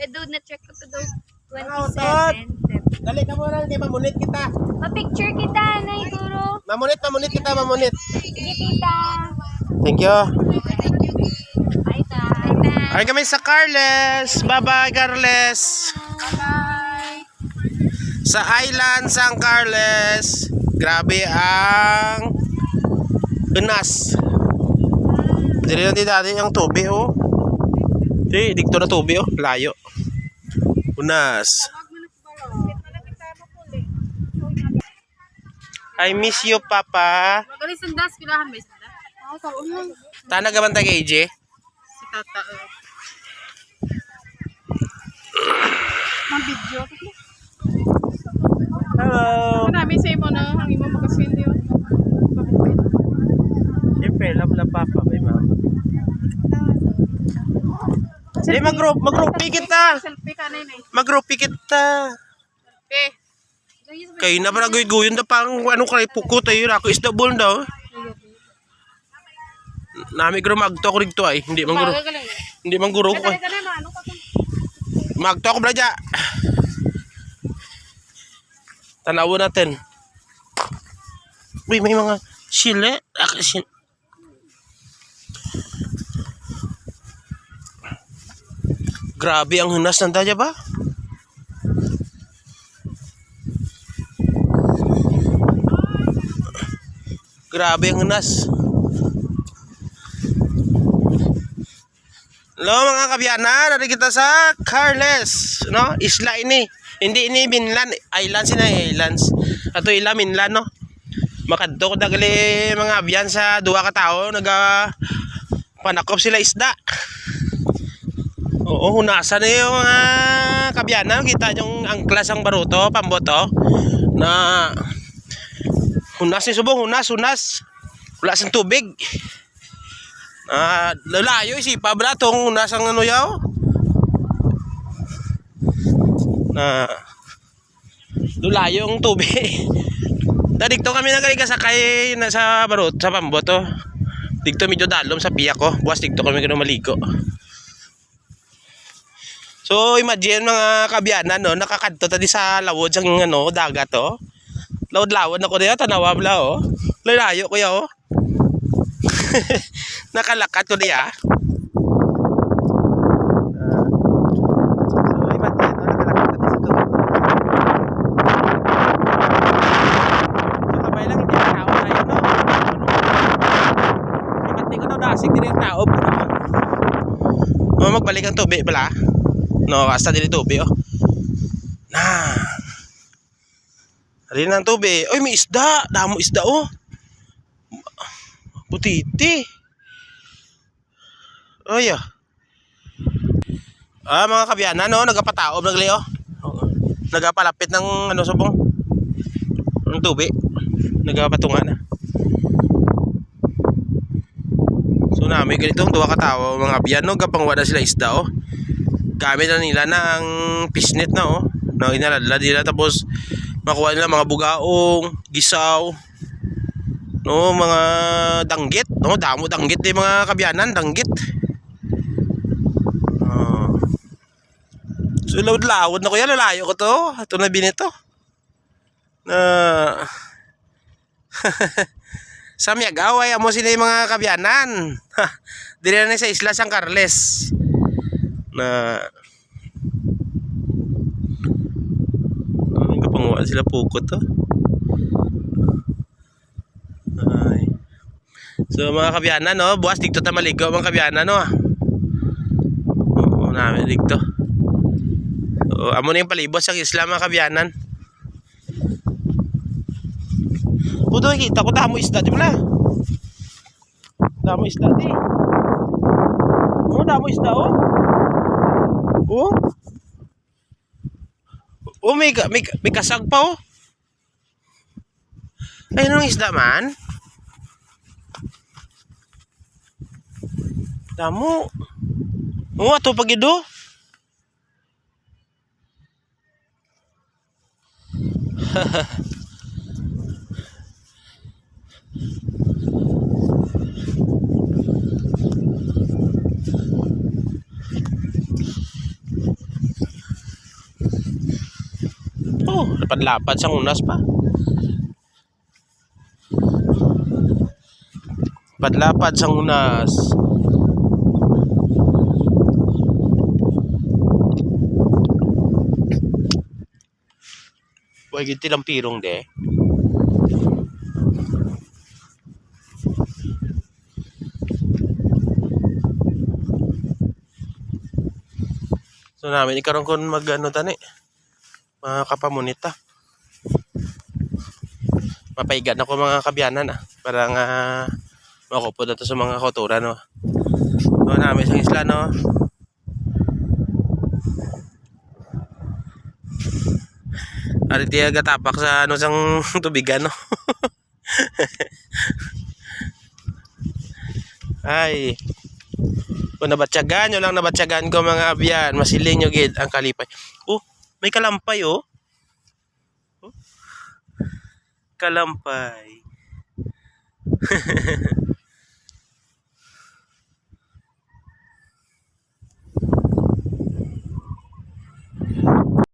Edo na check ko to daw. Tot! 27. Dali ka mo lang, kay mamunit kita. Pa-picture kita, Nay Guro. Mamunit kita, mamunit. Sige, tita. Thank you. Bye, ta. Ay kami sa Carles. Bye-bye, Carles. Bye. Sa Island, San Carles. Grabe ang unas. Dili na di dati ang tubi, oh. Di, dikto na tubi, oh. Layo. Unas. I miss you, Papa. Magaling sandas, pilahan ba isda? Oo, karoon lang. Tana gaman tayo kay AJ. Si tata. Mang video. Hello. Marami sa imo na, ang imo makasindi yun. Siyempre, love na Papa, may mama. Sige, mag-group kita. Selfie ka na yun eh. Mag-group kita. Selfie. Kayo na pa naguy-guyon na pang ano kay puko tayo ako isda bol daw. Nami guro magto ko rigto ay hindi man guro. Hindi man guro ko. Magto ko braja. Tanawon natin. Uy, may mga sile. Grabe ang hunas ng daya ba? Grabe ang hunas. Hello mga kabiyana, nari kita sa Carles, no? Isla ini. Hindi ini Minlan, islands ina islands. Ato ila Minlan, no? Makadto ko dagali mga abyan sa duha ka tawo naga panakop sila isda. Oo, hunasan na yung mga kabiyana. Kita yung angklas ang baruto, pamboto na hunas ni subong, hunas. Wala sang tubig. Lalayo isipa bala tong hunas ang ano yaw. Lalayo ang tubig. Dito kami nagkasakay na sa barot, sa pamboto. Dito medyo dalom sa piyak ko. Bukas dito kami maligo. So imagine mga kabiyana no, nakakadto tadi sa lawod sang ano dagat to. Lawod-lawod na ko diya tanawa bla oh. Layo kuya oh. Nakalakat ko diya. So imagine no, nakalakat tadi sa tubig. So kabay lang hindi tao tayo no. Imagine ko daw dasig diri ang tao. Magbalik ang tubig bala. No, hasta dili tubig oh. Rin ang tubig. Oy, may isda. Damo isda oh. Putiti. Oy ah. Mga kabiyana no, nagapataob nagli oh. Nagapalapit ng ano subong. Ng tubig. Nagapatunga na. So nami ganito duha ka tawo mga kabiyana no, gapangwa na sila isda oh. Gamit na nila ng fishnet na oh. Na inaladla nila tapos makuha nila mga bugaong, gisaw, no, mga danggit, no, damo danggit din mga kabyanan, danggit. So lawad na ko yan, lalayo ko to. Ito na binito. Sa Miagaway, amo sila yung mga kabyanan. Dili na sa Isla San Carles. Panguha sila puko to. Ay. So mga kabiyana no, bukas dito ta maligo mga kabiyana no. Oo, namin dito. So amo na yung palibot sa isla mga kabiyanan. Puto kita ko damo isda di ba? Damo isda di. Oh, damo isda oh. Oh. Oh, may kasag pa oh. Ay, anong isda man? Damo. Oh, ato pagido. Lapad-lapad sa unas pa. Padlapad sa unas. Huwag ginti lang pirong de. So namin ikaroon kon mag ano tani. Mga kapamunita. Mapaigan ako mga kabyanan para nga makupo na to sa mga kotura no. So namin sa isla no. Ari tiya gatapak sa ano sang tubigan no. Ay. Kung nabatyagan nyo lang nabatyagan ko mga abyan, masiling nyo gid ang kalipay. Oh, may kalampay oh. Kalampay.